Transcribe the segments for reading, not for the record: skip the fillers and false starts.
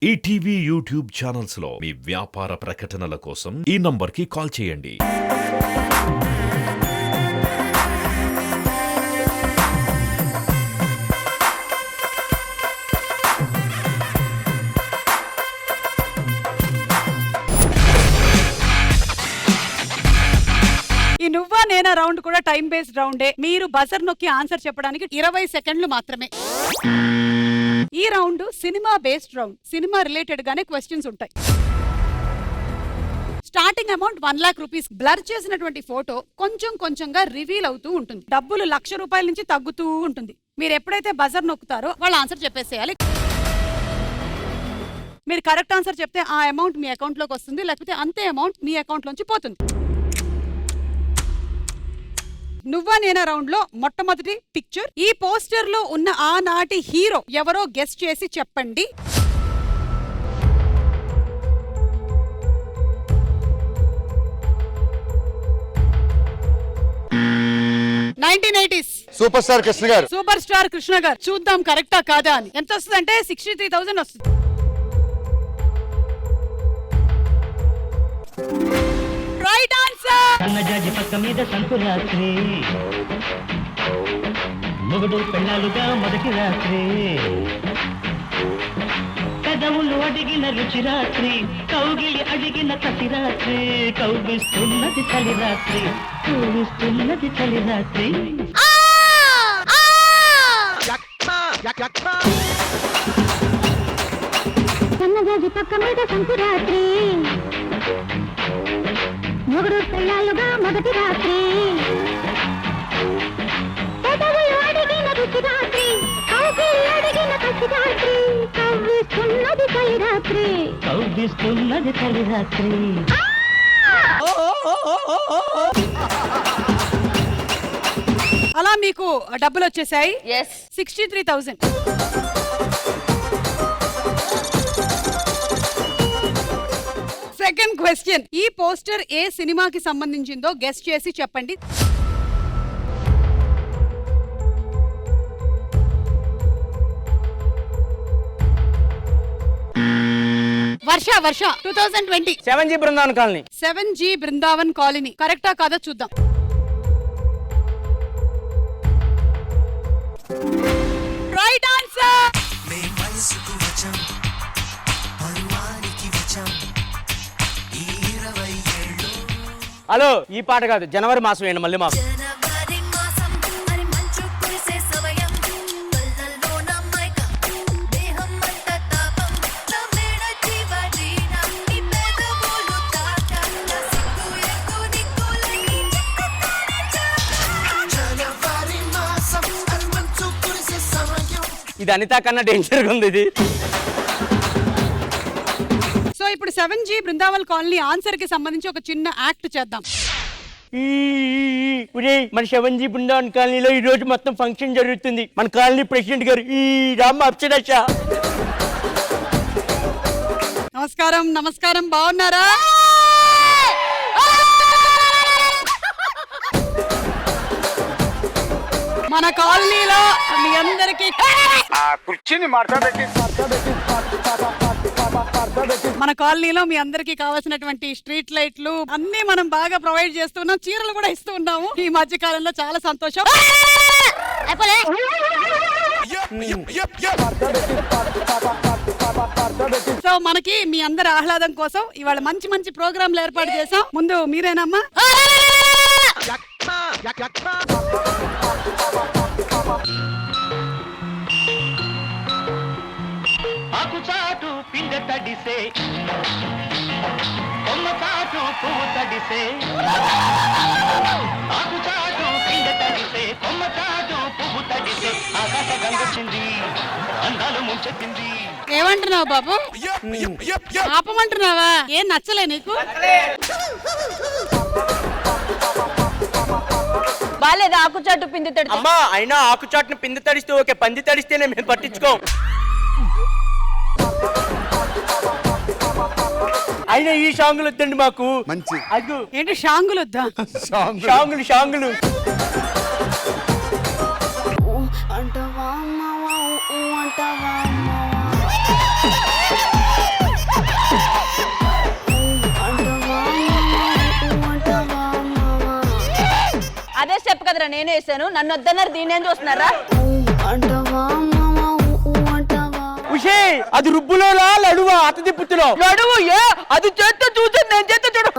ETV YouTube channels లో మీ వ్యాపార ప్రకటనల కోసం ఈ నంబర్కి కాల్ చేయండి. ఈ నువ్వా నేనా రౌండ్ కూడా టైం బేస్డ్ రౌండే. మీరు బజర్ నొక్కి ఆన్సర్ చెప్పడానికి 20 సెకండ్లు మాత్రమే. ఈ round cinema based round. Cinema related గానే క్వశ్చన్స్ ఉంటాయి. Starting amount 1 lakh rupees. Blur చేసినటువంటి ఫోటో కొంచెం కొంచెంగా రివీల్ అవుతూ ఉంటుంది. డబ్బులు ₹1,00,000 నుంచి తగ్గుతూ ఉంటుంది. మీరు ఎప్పుడైతే బజర్ నొక్కుతారో వాళ్ళు ఆన్సర్ చెప్పేసేయాలి. మీరు కరెక్ట్ ఆన్సర్ చెప్తే ఆ అమౌంట్ మీ అకౌంట్ లోకి వస్తుంది, లేకపోతే అంతే అమౌంట్ మీ అకౌంట్ లోంచి పోతుంది. నువ్వా నేనా రౌండ్ లో మొట్టమొదటి పిక్చర్. ఈ పోస్టర్ లో ఉన్న ఆనాటి హీరో ఎవరో గెస్ చేసి చెప్పండి. సూపర్ స్టార్ కృష్ణ గారు. సూపర్ స్టార్ కృష్ణ గారు. చూద్దాం కరెక్టా కాదా అని. ఎంత వస్తుంది అంటే 63,000 వస్తుంది. Right answer. సన్నజాజి పక్క మీద సంకురాత్రి, మొగుడు పెళ్ళాలుగా మొదటి రాత్రి, పెదవులు అడిగిన రుచి రాత్రి, కౌగిలి అడిగిన కసి రాత్రి, కౌగిస్తున్నది చలి రాత్రి, కూలిస్తున్నది చలి రాత్రి. సన్నజాజి పక్క మీద సంకురాత్రి, మొగుడు పెళ్ళాలుగా మొదటి రాత్రి, పెదవులు అడిగిన రుచి రాత్రి, కౌగిలి అడిగిన కసి రాత్రి, కవ్విస్తున్నది చలి రాత్రి, కౌగిస్తున్నది చలి రాత్రి. అలా మీకు డబ్బులు వచ్చేసాయి. 63,000. Second question. ఈ పోస్టర్ ఏ సినిమాకి సంబంధించిందో గెస్ చేసి చెప్పండి. వర్ష 2020. 7G Brindavan colony. 7G Brindavan colony. కరెక్టా కాదా చూద్దాం. Right answer. హలో, ఈ పాట కాదు, జనవరి మాసం ఏంటి మళ్ళీ మాకు. ఇది అనితా కన్నా డేంజర్ గా ఉంది ఇది. సో ఇప్పుడు 7G బృందావన్ కాలనీ ఆన్సర్ కి సంబంధించి ఒక చిన్న యాక్ట్ చేద్దాం. మన 7G బృందావన్ కాలనీలో ఈ రోజు మొత్తం ఫంక్షన్ జరుగుతుంది. మన కాలనీ ప్రెసిడెంట్ గారు ఈ రామ అప్సరశ. నమస్కారం. నమస్కారం. బాగున్నారా? మన కాలనీలో మీ అందరికి మన కాలనీలో మీ అందరికి కావాల్సినటువంటి స్ట్రీట్ లైట్లు అన్ని మనం బాగా ప్రొవైడ్ చేస్తున్నాం. చీరలు కూడా ఇస్తూ ఉన్నాము. ఈ మధ్య కాలంలో చాలా సంతోషం. సో మనకి మీ అందరి ఆహ్లాదం కోసం ఇవాళ మంచి మంచి ప్రోగ్రాంలు ఏర్పాటు చేసాం. ముందు మీరేనమ్మా. ఆకుచాటు పిందె తడిసే, కొమ్మచాటు పువ్వు తడిసే, ఆకుచాటు పిందె తడిసే, కొమ్మచాటు పువ్వు తడిసే, ఆకాశ గంగొచ్చింది, అందాలు ముంచెత్తింది. ఏమంటున్నావు బాబు? ఆపమంటున్నావా? ఏం నచ్చలే నీకు? బాలేదు. ఆకుచాటు పిండి తడి. అమ్మా, అయినా ఆకుచాటును పిండి తడిస్తే ఓకే, పంది తడిస్తేనే మేము పట్టించుకోం. అయినా ఈ షాంగులు వద్దండి మాకు. మంచి అగ్గు ఏంటి షాంగులు వద్దా? షాంగులు షాంగులు. అంటవా అమ్మవా, అంటవా కదరా నేనే వేసాను, నన్ను వద్దన్నారు, దీన్ని చూస్తున్నారా? ఉషే అది రుబ్బులోలా లడువా అత తిప్పుతులో లడువు ఏ అది చేస్తే చూసి నేను చేస్తే చూడు.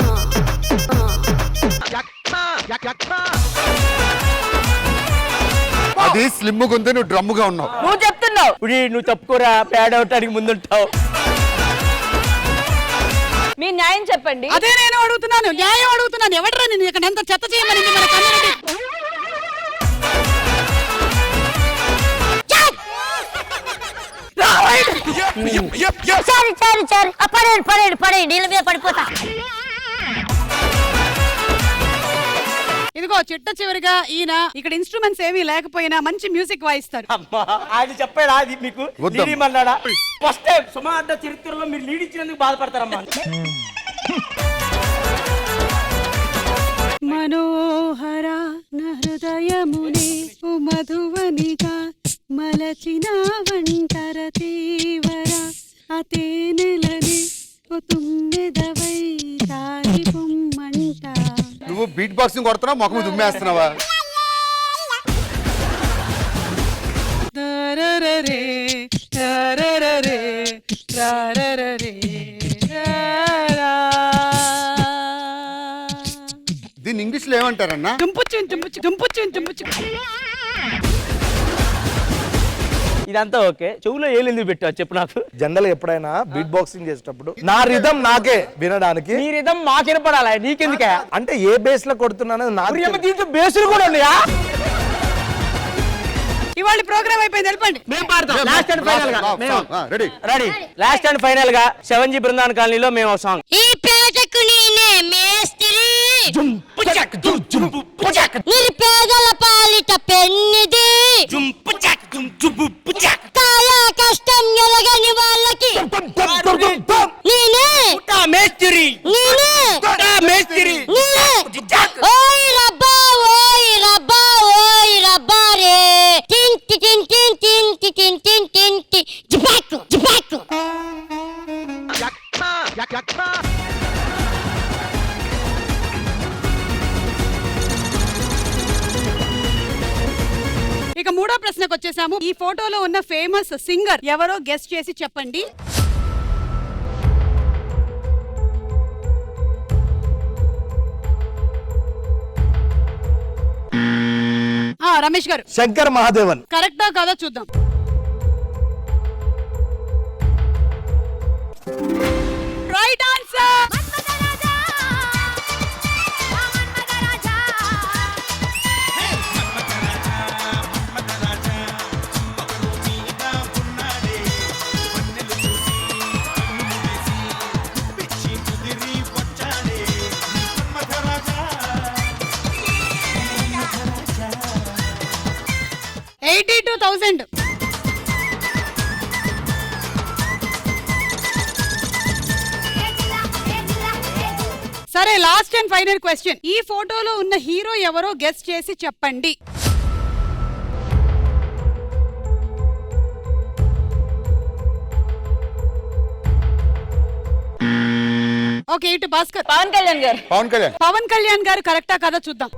అది స్లిమ్ గుంది, నువ్వు డ్రమ్ముగా ఉన్నావు. నువ్వు చెప్తున్నావు. నువ్వు తప్పుకోరా, ప్యాడ్ అవటానికి ముందుంటావు. మీ న్యాయం చెప్పండి. అదే నేను అడుగుతున్నాను, న్యాయం అడుగుతున్నాను. ఎవడరా నేను ఇక్కడ ఎంత చెత్త చేయమని మన కమ్యూనిటీ? పడేయండి నీళ్ళ మీద పడిపోతా. ఇదిగో చిట్ట చివరిగా ఈయన ఇక్కడ ఇన్స్ట్రుమెంట్స్ ఏమీ లేకపోయినా మంచి మ్యూజిక్ వాయిస్తారు. అమ్మా ఆయన చెప్పాడా అది మీకు? వద్దాం. లీడ్ ఇమ్మన్నాడా? ఫస్ట్ టైం సుమార్త చరిత్రలో మీరు లీడ్ ఇచ్చినందుకు బాధపడతారమ్మా. మనోహర హృదయమునే మధువనిగా మలచిన వంటర తీవర అతే నెలని తుమ్మెదవై తాగి పొమ్మంట. నువ్వు బీట్ బాక్సింగ్ కొడుతున్నావు, మొఖం దుమ్మేస్తున్నావా? తరరరే తరరరే తరరరే తరా. దీన్ని ఇంగ్లీష్ లో ఏమంటారన్నా? దుంపుచ్చు దుంపుచ్చు దుంపుచ్చు దుంపుచ్చు. ఇదంతా ఓకే, చెవులో ఏలు ఎందుకు పెట్టావు చెప్పు నాకు. జనరల్ ఎప్పుడైనా బీట్ బాక్సింగ్ చేసేటప్పుడు నా రిధం నాకే వినడానికి, నీ రిధం మాకు వినపడాలా, నీకెందుకే? అంటే ఏ బేస్ లో కొడుతున్నానో నాకు ప్రియమ దీంట్లో బేసులు కూడా ఉన్నాయా? ఇవాళ ప్రోగ్రామ్ అయిపోయింది, వెళ్ళండి. మేము పాడతాం లాస్ట్ అండ్ ఫైనల్ గా. Ready ready last and final గా 7G బృందావన్ కాలనీలో మేము ఒక సాంగ్. ఈ పేటకు నేనే మేస్త్రి, నిరుపేదల పాలిట పెన్నిది, కాయా కష్టం ఎరగని వాళ్ళకి నేనే మేస్త్రి నేనే మేస్త్రి. నేనే. ఓయ్ రబ్బా ఓయ్ రబ్బా ఓయ్ రబ్బా రే టింటి టింటి టింటి టింటి టింటి జిబాకు జిబాకు. ఇక మూడో ప్రశ్నకు వచ్చేసాము. ఈ ఫోటోలో ఉన్న ఫేమస్ సింగర్ ఎవరో గెస్ట్ చేసి చెప్పండి. రమేష్ గారు శంకర్ మహాదేవన్. కరెక్టా కాదో చూద్దాం. Right answer. $82,000. సరే లాస్ట్ అండ్ ఫైనల్ క్వశ్చన్. ఈ ఫోటోలో ఉన్న హీరో ఎవరో గెస్ట్ చేసి చెప్పండి. ఓకే, ఇటు భాస్కర్. పవన్ కళ్యాణ్ గారు. పవన్ కళ్యాణ్. పవన్ కళ్యాణ్ గారు కరెక్టా కదా చూద్దాం.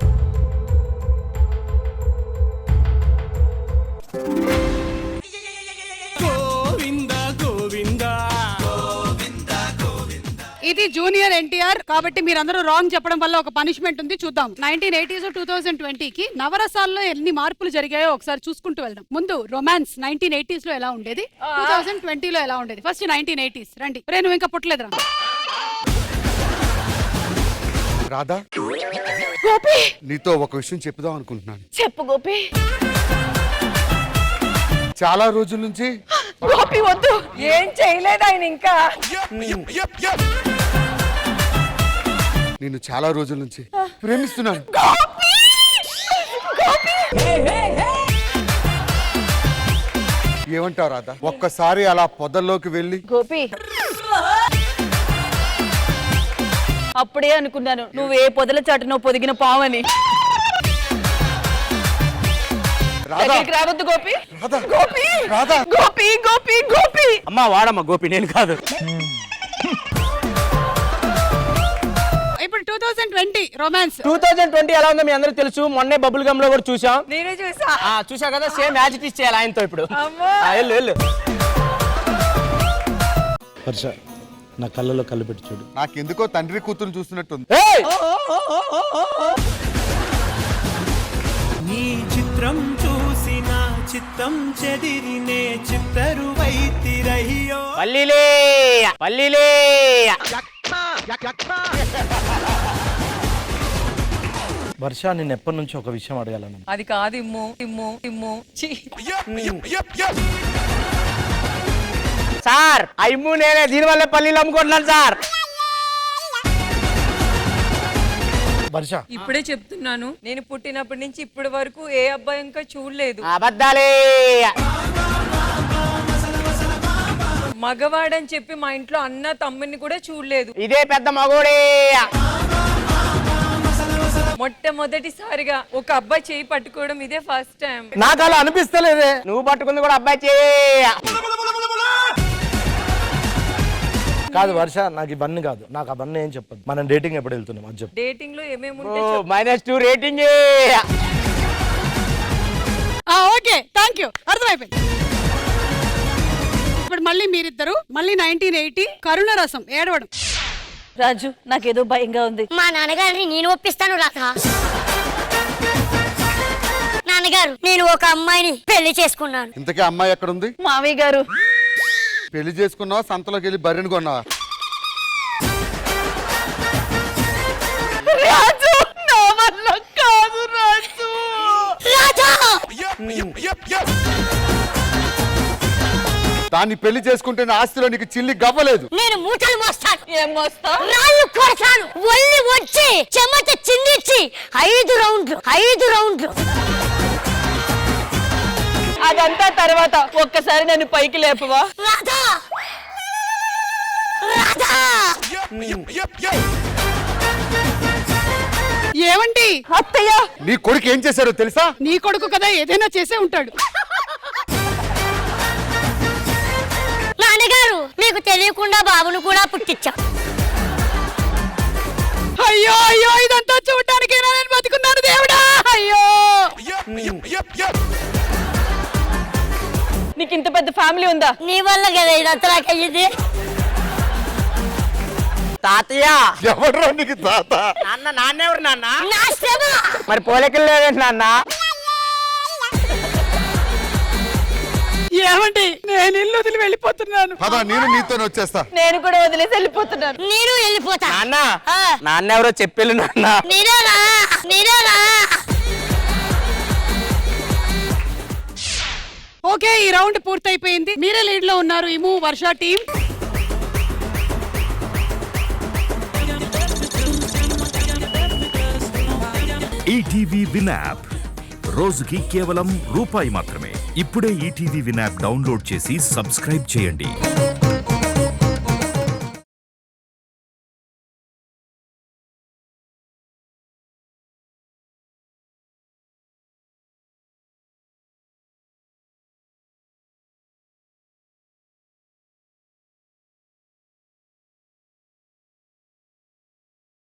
ఇది జూనియర్ ఎన్టీఆర్ కాబట్టి మీరందరూ రాంగ్ చెప్పడం వల్ల ఒక పనిష్మెంట్ ఉంది, చూద్దాం. 1980s 2020కి నవరసాల్లో ఎన్ని మార్పులు జరిగాయో ఒకసారి చూసుకుంటూ వెళ్దాం. ముందు రొమాన్స్ 1980s లో ఎలా ఉండేది, 2020 లో ఎలా ఉండేది. ఫస్ట్ 1980s రండి. నువ్వు ఇంకా పుట్టలేదురా. రాధా, గోపి నీతో ఒక విషయం చెప్పుదాం అనుకుంటున్నాను. చెప్పు గోపి. చాలా రోజుల నుంచి గోపి వద్దు, ఏం చేయలేదు ఆయన ఇంకా. నేను చాలా రోజుల నుంచి ప్రేమిస్తున్నాను. ఏమంటావు రాధా? ఒక్కసారి అలా పొదల్లోకి వెళ్ళి. గోపి అప్పుడే అనుకున్నాను నువ్వు ఏ పొదల చాటునో పొదిగిన పావని. రాధా, రావద్దు గోపి. రాధా, గోపి రాధా. గోపి గోపి గోపి. అమ్మా వాడమ్మా గోపి, నేను కాదు. ఇప్పుడు 2020 2020 రొమాన్స్ 2020 ఎలా ఉందో మీ అందరికి తెలుసు. మొన్నే బబుల్ గమ్ లో కూడా చూసాం. నేనే చూసా. చూసా కదా, సేమ్ యాజ్ ఇట్ ఈస్ చేయాలి ఆయనతో ఇప్పుడు. వెళ్ళు వెళ్ళు. వర్ష నా కళ్ళలో కళ్ళు పెట్టి చూడు. నాకెందుకో తండ్రి కూతురు చూస్తున్నట్టుంది. నీ చిత్రం చూసిన చిత్తం చెదిరినే చిత్తరువైతిరయ్యో. పల్లీలే పల్లీలే. వర్ష నేను ఎప్పటి నుంచి ఒక విషయం అడగాలను. అది కాదు ఇమ్ము ఇమ్ము ఇమ్ము. ఛీ. సార్ అయ్యూ నేనే, దీనివల్ల పల్లీలు అమ్ముకుంటున్నాను సార్. వర్ష ఇప్పుడే చెప్తున్నాను, నేను పుట్టినప్పటి నుంచి ఇప్పటి వరకు ఏ అబ్బాయి ఇంకా చూడలేదు. అబద్ధాలే. మగవాడని చెప్పి మా ఇంట్లో అన్న తమ్ముని కూడా చూడలేదు. ఇదే పెద్ద మగోడే. మొట్టమొదటిసారిగా ఒక అబ్బాయి చేయి పట్టుకోవడం ఇదే ఫస్ట్ టైం. నాకు అలా అనిపిస్తలేదే. నువ్వు పట్టుకుంది కూడా అబ్బాయి చేయ. కాదు వర్ష, నాకు ఇవన్నీ కాదు, నాకు అవన్నీ ఏం చెప్పదు. మనం డేటింగ్ ఎప్పుడు వెళ్తున్నాం అది చెప్పు. డేటింగ్ లో ఏమేమి ఉంటే -2 రేటింగ్. ఓకే థ్యాంక్ యూ, అర్థమైపోయింది. ఇప్పుడు మళ్ళీ మీరిద్దరు మళ్ళీ 1980 కరుణ రసం ఏడవడం. రాజు నాకేదో భయంగా ఉంది. మా నాన్నగారిని నేను ఒప్పిస్తాను రాధ. నాన్నగారు, నేను ఒక అమ్మాయిని పెళ్లి చేసుకున్నాను. ఇంతకీ అమ్మాయి ఎక్కడుంది? మామయ్య గారు, పెళ్లి చేసుకున్నావా, సంతలోకి వెళ్ళి బర్రెని కొన్నావా? రాజు నా వల్ల కాదు రాజు. రాధా, దాన్ని పెళ్లి చేసుకుంటే నా ఆస్తిలో నీకు చిల్లి గవ్వలేదు. నేను మూటలు మోస్తాను. ఏం మోస్తావ్? రాళ్ళు కొడతాను. ఒళ్ళి వచ్చి చెమట చిందించి 5 రౌండ్లు. అదంతా తర్వాత, ఒక్కసారి నన్ను పైకి లేపవా? రాధా, రాధా. ఏమండి అత్తయ్య, నీ కొడుకు ఏం చేశారో తెలుసా? నీ కొడుకు కదా ఏదైనా చేసే ఉంటాడు. నాన్నగారు, మీకు తెలియకుండా బాబును కూడా పుట్టించా. అయ్యో అయ్యో, ఇదంతా చూడటానికేనా నేను బతుకున్నాను దేవుడా. అయ్యో, నీకు ఇంత పెద్ద ఫ్యామిలీ ఉందా? నీ వల్ల కదా ఇదంతా నాకు అయ్యింది. తాతయ్య. ఎవడరా నీకు తాత? నాన్నెవరు నాన్న? నా శ్రమ. మరి పోలికలు లేదండి నాన్న. ఏమండి నేను ఇల్లు వదిలి వెళ్ళిపోతున్నాను. పద, నేను నీతోనే వచ్చేస్తా. నేను కూడా వదిలేసి వెళ్ళిపోతున్నాను. నేను వెళ్ళిపోతా. నాన్న ఆ. నాన్నెవరో చెప్పేళ్ళు నాన్న. నేనేరా. ఓకే, ఈ రౌండ్ పూర్తయిపోయింది. మీరే లీడ్ లో ఉన్నారు, ఇము వర్ష టీం. ఈటీవీ విన్ యాప్ రోజుకి కేవలం రూపాయి మాత్రమే. ఇప్పుడే ఈటీవీ విన్ యాప్ డౌన్లోడ్ చేసి సబ్స్క్రైబ్ చేయండి.